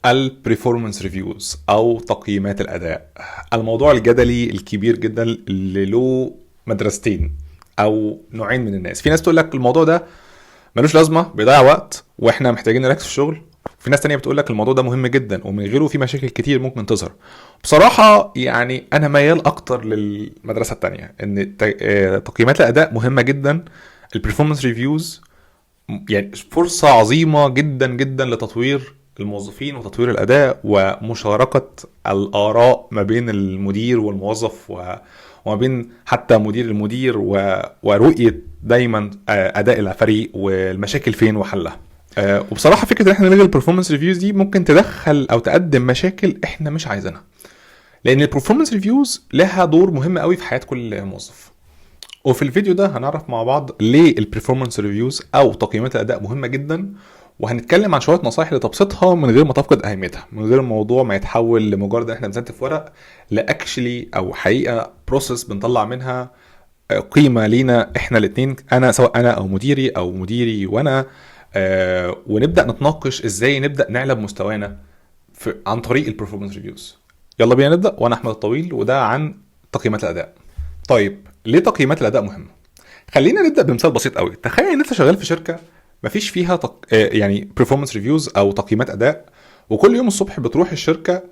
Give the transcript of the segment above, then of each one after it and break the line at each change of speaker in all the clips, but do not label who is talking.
البريفورمانس ريفيوز او تقييمات الاداء، الموضوع الجدلي الكبير جدا اللي له مدرستين او نوعين من الناس. في ناس تقول لك الموضوع ده ملوش لازمه، بيضيع وقت واحنا محتاجين نركز في الشغل. في ناس تانية بتقول لك الموضوع ده مهم جدا ومن غيره في مشاكل كتير ممكن تظهر. بصراحة يعني انا ميال اكتر للمدرسة التانية، ان تقييمات الاداء مهمة جدا. البرفورمانس ريفيوز يعني فرصة عظيمة جدا جدا لتطوير الموظفين وتطوير الأداء ومشاركة الآراء ما بين المدير والموظف وما بين حتى مدير المدير ورؤية دايما أداء الفريق والمشاكل فين وحلها. وبصراحة فكرة ان احنا نلغي البرفورمانس ريفيوز دي ممكن تدخل او تقدم مشاكل احنا مش عايزينها، لان البرفورمانس ريفيوز لها دور مهم قوي في حياة كل موظف. وفي الفيديو ده هنعرف مع بعض ليه البرفورمانس ريفيوز او تقييمات الاداء مهمه جدا، وهنتكلم عن شويه نصايح لتبسيطها من غير ما تفقد اهميتها، من غير الموضوع ما يتحول لمجرد ان احنا بنستف ورق، لاكشلي او حقيقه بروسيس بنطلع منها قيمه لينا احنا الاثنين، انا سواء انا او مديري او مديري وانا، ونبدا نتناقش ازاي نبدا نعلى بمستوانا عن طريق البرفورمانس ريفيوز. يلا بينا نبدا. وانا احمد الطويل وده عن تقييمات الاداء. طيب ليه تقييمات الاداء مهمه؟ خلينا نبدا بمثال بسيط قوي. تخيل ان انت شغال في شركه مفيش فيها يعني performance ريفيوز او تقييمات اداء، وكل يوم الصبح بتروح الشركه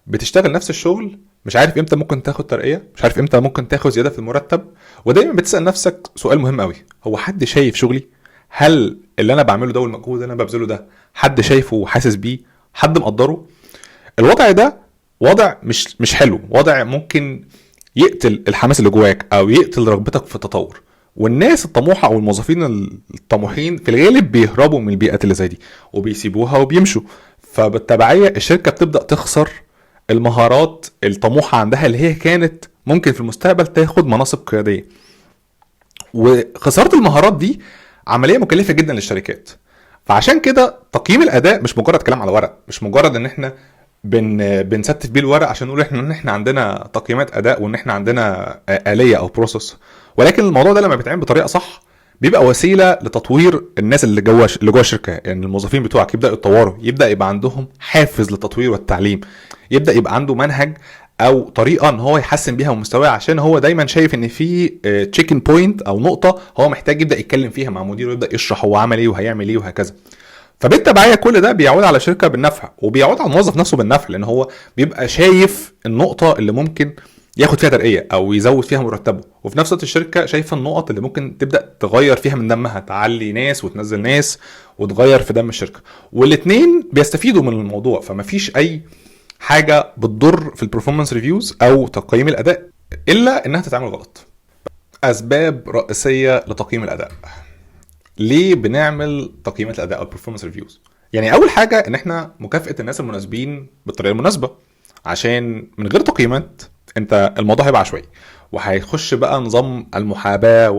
بتشتغل نفس الشغل، مش عارف امتى ممكن تاخد ترقيه، مش عارف امتى ممكن تاخد زياده في المرتب، ودايما بتسال نفسك سؤال مهم قوي: هو حد شايف شغلي؟ هل اللي انا بعمله ده والمجهود اللي انا ببذله ده حد شايفه وحاسس بيه؟ حد مقدره؟ الوضع ده وضع مش حلو، وضع ممكن يقتل الحماس اللي جواك او يقتل رغبتك في التطور. والناس الطموحه او الموظفين الطموحين في الغالب بيهربوا من البيئات اللي زي دي وبيسيبوها وبيمشوا، فبالتبعيه الشركه بتبدا تخسر المهارات الطموحه عندها اللي هي كانت ممكن في المستقبل تاخد مناصب قياديه. وخساره المهارات دي عمليه مكلفه جدا للشركات. فعشان كده تقييم الاداء مش مجرد كلام على ورق، مش مجرد ان احنا بنستف بيه الورق عشان نقول ان احنا عندنا تقييمات اداء وان احنا عندنا آلية او بروسس، ولكن الموضوع ده لما بيتعمل بطريقه صح بيبقى وسيله لتطوير الناس اللي جوه الشركه. يعني الموظفين بتوعك يبداوا يتطوروا، يبدا يبقى عندهم حافز للتطوير والتعليم، يبدا يبقى عنده منهج او طريقه ان هو يحسن بيها من مستواه، عشان هو دايما شايف ان في تشيكن بوينت او نقطه هو محتاج يبدا يتكلم فيها مع مديره ويبدا يشرح هو عمل ايه وهيعمل ايه وهكذا. فبالتبعيه كل ده بيعود على الشركه بالنفع وبيعود على الموظف نفسه بالنفع، لان هو بيبقى شايف النقطه اللي ممكن ياخد فيها ترقيه او يزود فيها مرتبه، وفي نفس الوقت الشركه شايفه النقط اللي ممكن تبدا تغير فيها من دمها، تعلي ناس وتنزل ناس وتغير في دم الشركه، والاثنين بيستفيدوا من الموضوع. فمفيش اي حاجه بتضر في البرفورمانس ريفيوز او تقييم الاداء الا انها تتعمل غلط. اسباب رئيسيه لتقييم الاداء. ليه بنعمل تقييمات الاداء او البرفورمانس ريفيوز؟ يعني اول حاجه ان احنا مكافاه الناس المناسبين بالطريقه المناسبه، عشان من غير تقييمات انت الموضوع هيبقى عشوائي وهيخش بقى نظام المحاباه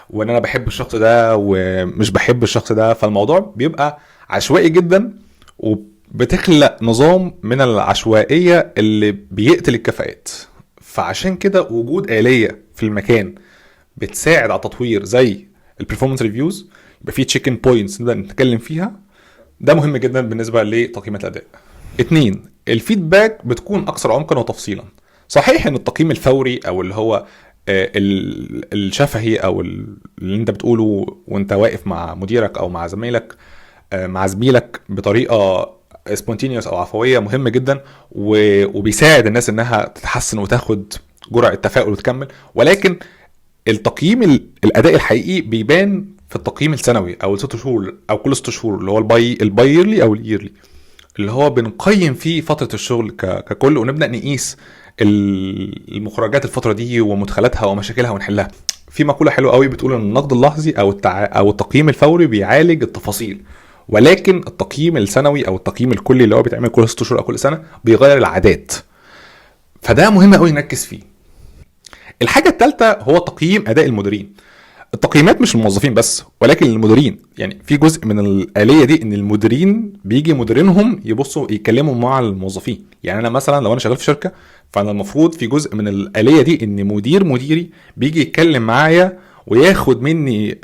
وان انا بحب الشخص ده ومش بحب الشخص ده، فالموضوع بيبقى عشوائي جدا وبتخلق نظام من العشوائيه اللي بيقتل الكفاءات. فعشان كده وجود آلية في المكان بتساعد على التطوير زي البرفورمانس ريفيوز، يبقى في تشيكن بوينتس نقدر نتكلم فيها، ده مهم جدا بالنسبه لتقييمات الاداء. 2. الفيدباك بتكون اكثر عمقا وتفصيلا. صحيح ان التقييم الفوري او اللي هو الشفهي او اللي انت بتقوله وانت واقف مع مديرك او مع زميلك مع زميلك بطريقه سبونتينيوس او عفويه مهم جدا، وبيساعد الناس انها تتحسن وتاخد جرعه تفاؤل وتكمل. ولكن التقييم الاداء الحقيقي بيبان في التقييم السنوي او ال6 شهور او كل 6 شهور، اللي هو البايرلي او اليرلي، اللي هو بنقيم فيه فتره الشغل ككل ونبدا نقيس المخرجات الفتره دي ومدخلاتها ومشاكلها ونحلها. في مقوله حلوه قوي بتقول ان النقد اللحظي او التقييم الفوري بيعالج التفاصيل، ولكن التقييم السنوي او التقييم الكلي اللي هو بيتعمل كل 6 شهور او كل سنه بيغير العادات. فده مهم قوي نركز فيه. الحاجه الثالثه هو تقييم اداء المديرين. التقييمات مش الموظفين بس ولكن المديرين، يعني في جزء من الآلية دي ان المديرين بيجي مديرينهم يبصوا يتكلموا مع الموظفين. يعني انا مثلا لو انا شغال في شركة فانا المفروض في جزء من الآلية دي ان مديري بيجي يتكلم معايا وياخد مني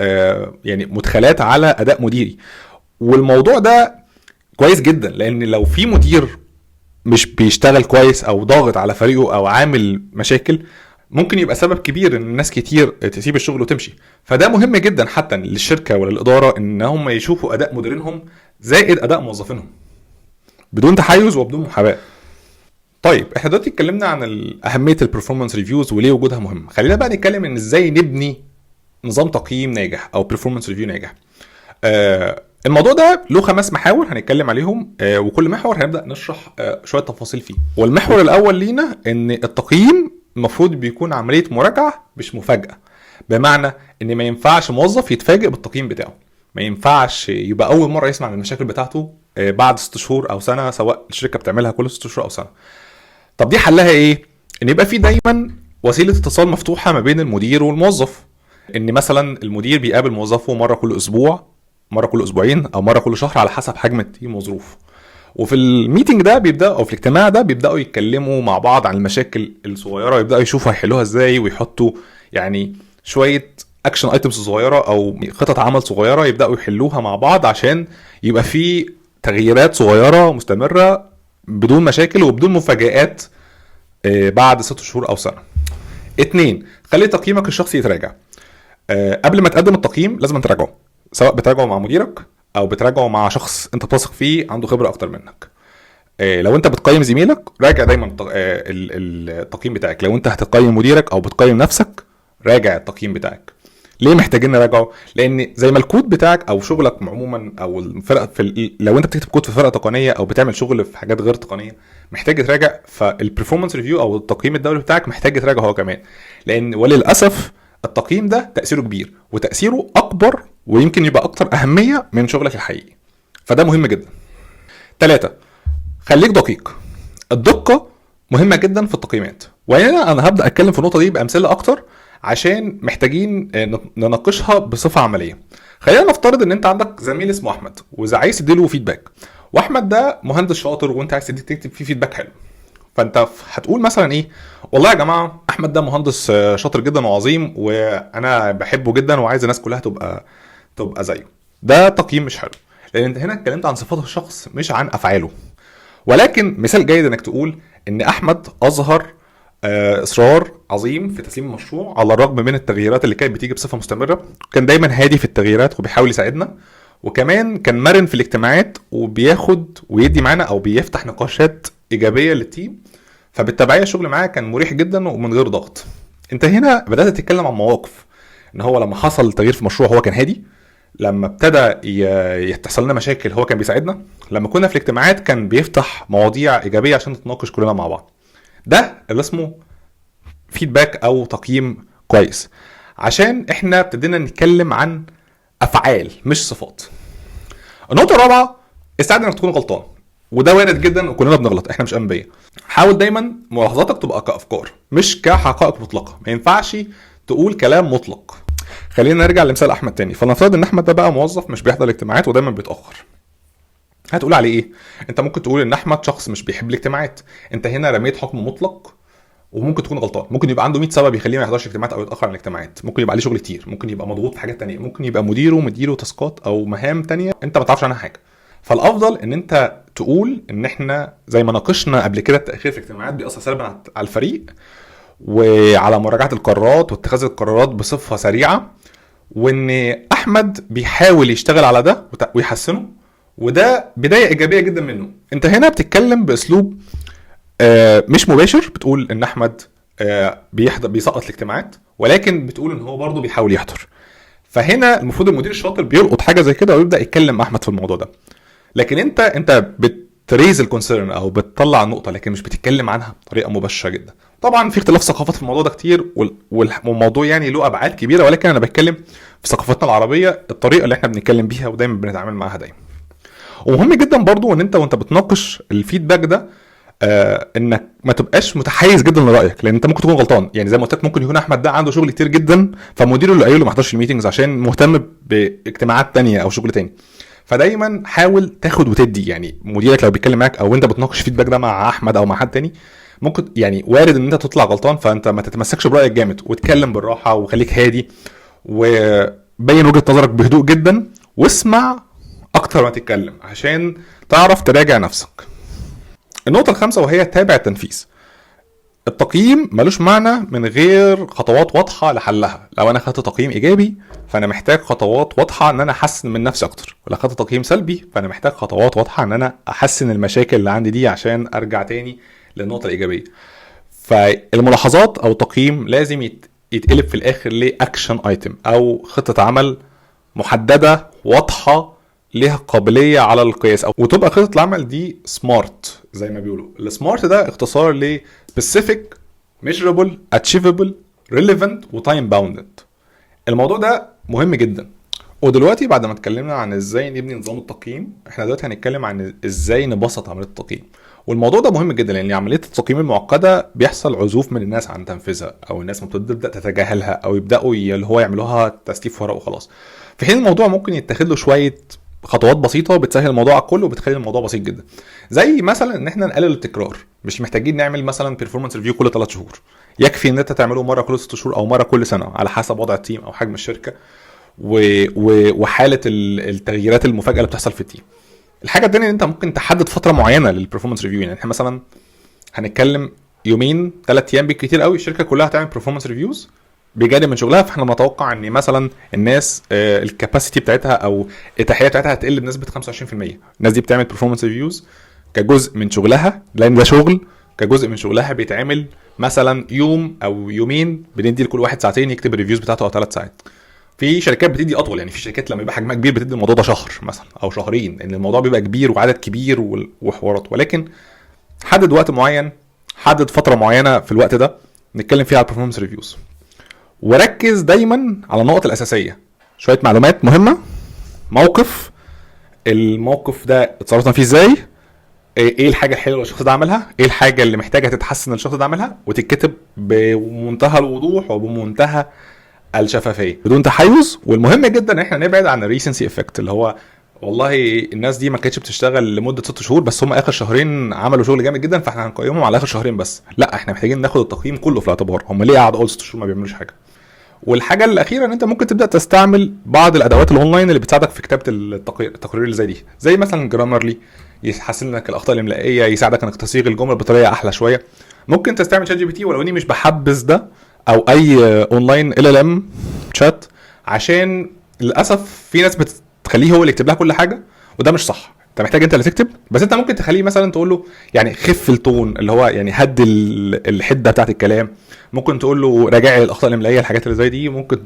يعني مدخلات على اداء مديري. والموضوع ده كويس جدا، لان لو في مدير مش بيشتغل كويس او ضاغط على فريقه او عامل مشاكل، ممكن يبقى سبب كبير ان ناس كتير تسيب الشغل وتمشي. فده مهم جدا حتى للشركه وللاداره ان هم يشوفوا اداء مديرينهم زائد اداء موظفينهم بدون تحيز وبدون محاباه. طيب احنا دلوقتي اتكلمنا عن اهميه البرفورمانس ريفيوز وليه وجودها مهم. خلينا بقى نتكلم ان ازاي نبني نظام تقييم ناجح او برفورمانس ريفيو ناجح. الموضوع ده له 5 محاور هنتكلم عليهم، وكل محور هنبدا نشرح شويه تفاصيل فيه. والمحور الاول لينا ان التقييم المفروض بيكون عمليه مراجعه مش مفاجاه، بمعنى ان ما ينفعش موظف يتفاجئ بالتقييم بتاعه، ما ينفعش يبقى اول مره يسمع عن المشاكل بتاعته بعد 6 شهور او سنه، سواء الشركه بتعملها كل 6 شهور او سنه. طب دي حلها ايه؟ ان يبقى في دايما وسيله اتصال مفتوحه ما بين المدير والموظف، ان مثلا المدير بيقابل موظفه مره كل اسبوع، مره كل اسبوعين، او مره كل شهر على حسب حجم التيم وظروفه. وفي الميتنج ده بيبداوا، او في الاجتماع ده بيبداوا يتكلموا مع بعض عن المشاكل الصغيره، ويبداوا يشوفوا هيحلوها ازاي، ويحطوا يعني شويه اكشن ايتمز صغيره او خطط عمل صغيره يبداوا يحلوها مع بعض، عشان يبقى في تغييرات صغيره مستمره بدون مشاكل وبدون مفاجآت بعد 6 شهور او سنه. 2. خلي تقييمك الشخصي يتراجع. قبل ما تقدم التقييم لازم تراجعه، سواء بتراجعه مع مديرك او بتراجعه مع شخص انت بتثق فيه عنده خبره اكتر منك. لو انت بتقيم زميلك راجع دايما التقييم بتاعك. لو انت هتقيم مديرك او بتقيم نفسك راجع التقييم بتاعك. ليه محتاجين نراجعه؟ لان زي ما الكود بتاعك او شغلك عموما او الفرق لو انت بتكتب كود في فرقه تقنيه او بتعمل شغل في حاجات غير تقنيه محتاج تراجع. فالبرفورمانس ريفيو او التقييم الدوري بتاعك محتاج تراجعه هو كمان، لان وللاسف التقييم ده تاثيره كبير وتاثيره اكبر ويمكن يبقى اكتر اهميه من شغلك الحقيقي، فده مهم جدا. 3. خليك دقيق. الدقه مهمه جدا في التقييمات، وهنا انا هبدا اتكلم في النقطه دي بامثله اكتر عشان محتاجين نناقشها بصفه عمليه. خلينا نفترض ان انت عندك زميل اسمه احمد وعايز تديله فيدباك، واحمد ده مهندس شاطر وانت عايز تكتب فيه فيدباك حلو. فانت هتقول مثلا ايه؟ والله يا جماعه احمد ده مهندس شاطر جدا وعظيم وانا بحبه جدا وعايز الناس كلها تبقى زيه. ده تقييم مش حلو، لان انت هنا اتكلمت عن صفات الشخص مش عن افعاله. ولكن مثال جيد انك تقول ان احمد اظهر اصرار عظيم في تسليم المشروع على الرغم من التغييرات اللي كانت بتيجي بصفه مستمره، كان دايما هادي في التغييرات وبيحاول يساعدنا، وكمان كان مرن في الاجتماعات وبياخد ويدي معانا او بيفتح نقاشات ايجابيه للتيم. فبالتبعيه الشغل معاه كان مريح جدا ومن غير ضغط. انت هنا بدات تتكلم عن مواقف ان هو لما حصل تغيير في مشروع هو كان هادي، لما ابتدى يحصل لنا مشاكل هو كان بيساعدنا، لما كنا في الاجتماعات كان بيفتح مواضيع ايجابيه عشان نتناقش كلنا مع بعض. ده اللي اسمه فيدباك او تقييم كويس، عشان احنا ابتدينا نتكلم عن افعال مش صفات. النقطه الرابعه، استعد انك تكون غلطان، وده وارد جدا وكلنا بنغلط، احنا مش انبياء. حاول دايما ملاحظاتك تبقى كافكار مش كحقائق مطلقه، ما ينفعش تقول كلام مطلق. خلينا نرجع لمثال احمد تاني. فلنفترض ان احمد ده بقى موظف مش بيحضر الاجتماعات ودايما بيتاخر. هتقول عليه ايه؟ انت ممكن تقول ان احمد شخص مش بيحب الاجتماعات. انت هنا رميت حكم مطلق وممكن تكون غلطان. ممكن يبقى عنده 100 سبب يخليه ما يحضرش اجتماعات او يتاخر عن الاجتماعات، ممكن يبقى عليه شغل كتير، ممكن يبقى مضغوط في حاجات تانية، ممكن يبقى مديره تاسكات او مهام تانية انت ما تعرفش عنها حاجه. فالافضل ان انت تقول ان احنا زي ما ناقشنا قبل كده التاخير في الاجتماعات بيأثر سلبا على الفريق وعلى مراجعه القرارات واتخاذ القرارات بصفه سريعه، وان احمد بيحاول يشتغل على ده ويحسنه، وده بدايه ايجابيه جدا منه. انت هنا بتتكلم باسلوب مش مباشر، بتقول ان احمد بيسقط الاجتماعات، ولكن بتقول ان هو برضه بيحاول يحضر. فهنا المفروض المدير الشاطر بيلقط حاجه زي كده ويبدا يتكلم مع احمد في الموضوع ده. لكن انت بتريز الكونسيرن او بتطلع النقطه، لكن مش بتتكلم عنها بطريقه مباشره جدا. طبعا في اختلاف ثقافات في الموضوع ده كتير، والموضوع يعني له ابعاد كبيره، ولكن انا بتكلم في ثقافتنا العربيه الطريقه اللي احنا بنتكلم بيها ودايما بنتعامل معاها دايما. ومهم جدا برضو ان وانت بتناقش الفيدباك ده انك ما تبقاش متحيز جدا لرايك، لان انت ممكن تكون غلطان. يعني زي ما قلت لك ممكن يكون احمد ده عنده شغل كتير جدا، فمديره اللي قايل له ما يحضرش الميتنجز عشان مهتم باجتماعات تانية او شغل تاني. فدايما حاول تاخد وتدي. يعني مديرك لو بيتكلم معاك او انت بتناقش فيدباك ده مع احمد او مع حد تاني، ممكن يعني وارد ان انت تطلع غلطان، فانت ما تتمسكش برايك جامد واتكلم بالراحه وخليك هادي وبين وجهه نظرك بهدوء جدا، واسمع اكتر ما تتكلم عشان تعرف تراجع نفسك. النقطة الخامسة وهي تابع التنفيذ. التقييم ملوش معنى من غير خطوات واضحة لحلها. لو انا خدت تقييم ايجابي فانا محتاج خطوات واضحة ان انا احسن من نفسي اكتر، ولو خدت تقييم سلبي فانا محتاج خطوات واضحة ان انا احسن المشاكل اللي عندي دي عشان ارجع تاني للنقطة الايجابية. فالملاحظات او التقييم لازم يتقلب في الاخر لاكشن ايتم او خطة عمل محددة واضحة ليها قابلية على القياس، او وتبقى خطة العمل دي سمارت. زي ما بيقولوا السمارت ده اختصار ل specific, measurable, achievable, relevant و time bounded. الموضوع ده مهم جدا. ودلوقتي بعد ما اتكلمنا عن ازاي نبني نظام التقييم، احنا دلوقتي هنتكلم عن ازاي نبسط عملية التقييم. والموضوع ده مهم جدا لان عملية التقييم المعقدة بيحصل عزوف من الناس عن تنفيذها، او الناس بتبدأ تتجاهلها او يبدأوا اللي هو يعملوها تستيف ورق وخلاص. في حين الموضوع ممكن يتخذ له شوية خطوات بسيطه بتسهل الموضوع على الكل وبتخلي الموضوع بسيط جدا. زي مثلا ان احنا نقلل التكرار، مش محتاجين نعمل مثلا بيرفورمانس ريفيو كل 3 شهور، يكفي ان انت تعمله مره كل 6 شهور او مره كل سنه على حسب وضع التيم او حجم الشركه وحاله التغييرات المفاجئه اللي بتحصل في التيم. الحاجه الثانيه ان انت ممكن تحدد فتره معينه للبيرفورمانس ريفيو. يعني احنا مثلا هنتكلم يومين 3 ايام بالكتير قوي الشركه كلها هتعمل بيرفورمانس ريفيوز بجانب من شغلها، فاحنا نتوقع ان مثلا الناس الكاباسيتي بتاعتها او الاتاحيه بتاعتها هتقل بنسبه 25%. الناس دي بتعمل بيرفورمانس ريفيوز كجزء من شغلها لان ده شغل، كجزء من شغلها بيتعمل مثلا يوم او يومين، بندي لكل واحد ساعتين يكتب الريفيوز بتاعته او 3 ساعات. في شركات بتدي اطول، يعني في شركات لما يبقى حجمها كبير بتدي الموضوع ده شهر مثلا او شهرين، لان الموضوع بيبقى كبير وعدد كبير وحوارات. ولكن حدد وقت معين، حدد فتره معينه في الوقت ده نتكلم فيها على البيرفورمانس ريفيوز، وركز دايما على النقط الاساسيه. شويه معلومات مهمه، موقف، الموقف ده اتصرفنا فيه ازاي، ايه الحاجه الحلوه اللي الشخص ده عملها، ايه الحاجه اللي محتاجه تتحسن الشخص ده عملها، وتتكتب بمنتهى الوضوح وبمنتهى الشفافيه بدون تحيز. والمهم جدا ان احنا نبعد عن الريسنسي افكت، اللي هو والله الناس دي ما كانتش بتشتغل لمده 6 شهور بس هم اخر شهرين عملوا شغل جامد جدا فاحنا هنقيمهم على اخر شهرين بس. لا، احنا محتاجين ناخد التقييم كله في الاعتبار، هم ليه قعدوا اول 6 شهور ما بيعملوش حاجه. والحاجه الاخيره ان انت ممكن تبدا تستعمل بعض الادوات الاونلاين اللي بتساعدك في كتابه التقارير اللي زي دي، زي مثلا جرامرلي يحسن لك الاخطاء الاملائيه، يساعدك انك تصيغ الجمل بطريقه احلى شويه. ممكن تستعمل شات جي بي تي، ولو اني مش بحبذ ده، او اي اونلاين ال ال ام شات، عشان للاسف في ناس بتخليه هو اللي يكتب لها كل حاجه وده مش صح. انت محتاج انت اللي تكتب، بس انت ممكن تخليه مثلا تقول له يعني خف التون، اللي هو يعني هد الحده بتاعه الكلام. ممكن تقول له راجع لي الاخطاء الاملائيه، الحاجات اللي زي دي ممكن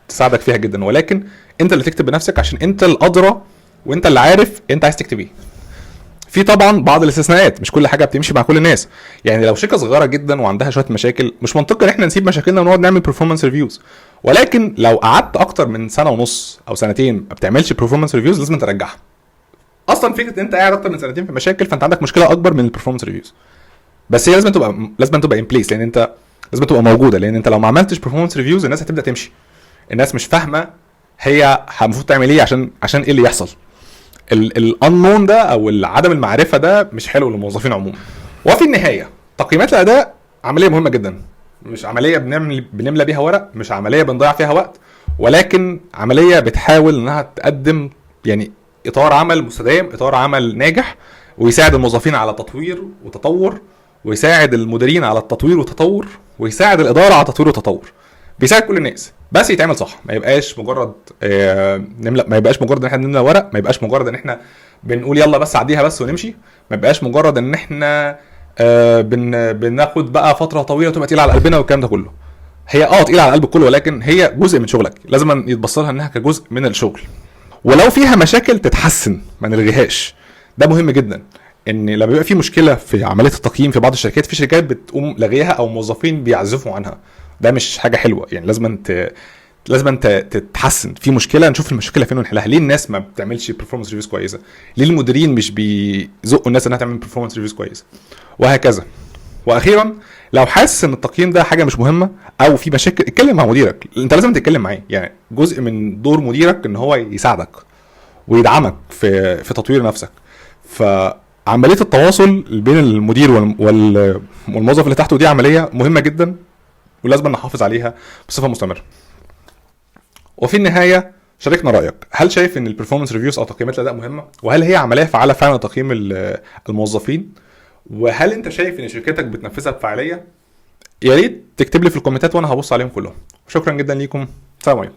تساعدك فيها جدا. ولكن انت اللي تكتب بنفسك عشان انت الادرى وانت اللي عارف انت عايز تكتب ايه. في طبعا بعض الاستثناءات، مش كل حاجه بتمشي مع كل الناس. يعني لو شركه صغيره جدا وعندها شويه مشاكل، مش منطقي ان احنا نسيب مشاكلنا ونقعد نعمل performance reviews. ولكن لو قعدت اكتر من سنه ونص او سنتين ما بتعملش performance reviews لازم ترجعها. اصلا فكره ان انت قاعد اكتر من سنتين في مشاكل فانت عندك مشكله اكبر من البرفورمانس ريفيوز. بس هي لازم تبقى ان بليس، لان انت لازم تبقى موجوده، لان انت لو ما عملتش performance reviews الناس هتبدا تمشي. الناس مش فاهمه هي المفروض تعمل ايه عشان ايه اللي يحصل. الانون ده او عدم المعرفه ده مش حلو للموظفين عموما. وفي النهايه تقييمات الاداء عمليه مهمه جدا، مش عمليه بنملى بيها ورق، مش عمليه بنضيع فيها وقت، ولكن عمليه بتحاول انها تقدم يعني اطار عمل مستدام، اطار عمل ناجح، ويساعد الموظفين على تطوير وتطور، ويساعد المديرين على التطوير والتطور، ويساعد الاداره على التطوير والتطور. بيساعد كل الناس بس يتعمل صح. ما يبقاش مجرد نملى، ما يبقاش مجرد ان احنا بنملى ورق، ما يبقاش مجرد ان احنا بنقول يلا بس عديها بس ونمشي، ما يبقاش مجرد ان احنا بناخد بقى فتره طويله تبقى تقيله على قلبنا والكلام ده كله. هي تقيله على قلب الكل، ولكن هي جزء من شغلك، لازم يتبص لها انها كجزء من الشغل. ولو فيها مشاكل تتحسن، ما نلغيهاش. ده مهم جدا، ان لما بيبقى في مشكله في عمليه التقييم في بعض الشركات، في شركات بتقوم لغيها او موظفين بيعزفوا عنها. ده مش حاجه حلوه. يعني لازم انت تتحسن. في مشكله نشوف المشكله فين ونحلها. ليه الناس ما بتعملش performance reviews كويسه؟ ليه المديرين مش بيزقوا الناس انها تعمل performance reviews كويسه؟ وهكذا. واخيرا لو حاسس ان التقييم ده حاجه مش مهمه او في مشاكل، اتكلم مع مديرك. انت لازم تتكلم معاه، يعني جزء من دور مديرك ان هو يساعدك ويدعمك في تطوير نفسك. فعمليه التواصل بين المدير والموظف اللي تحته دي عمليه مهمه جدا ولازم نحافظ عليها بصفه مستمره. وفي النهايه شاركنا رايك، هل شايف ان البرفورمانس ريفيوز او تقييمات الاداء مهمه، وهل هي عمليه فعاله فعلا لتقييم الموظفين، وهل انت شايف ان شركتك بتنفذها بفعاليه؟ يا ريت تكتب لي في الكومنتات وانا هبص عليهم كلهم. شكرا جدا ليكم، سلام عليكم.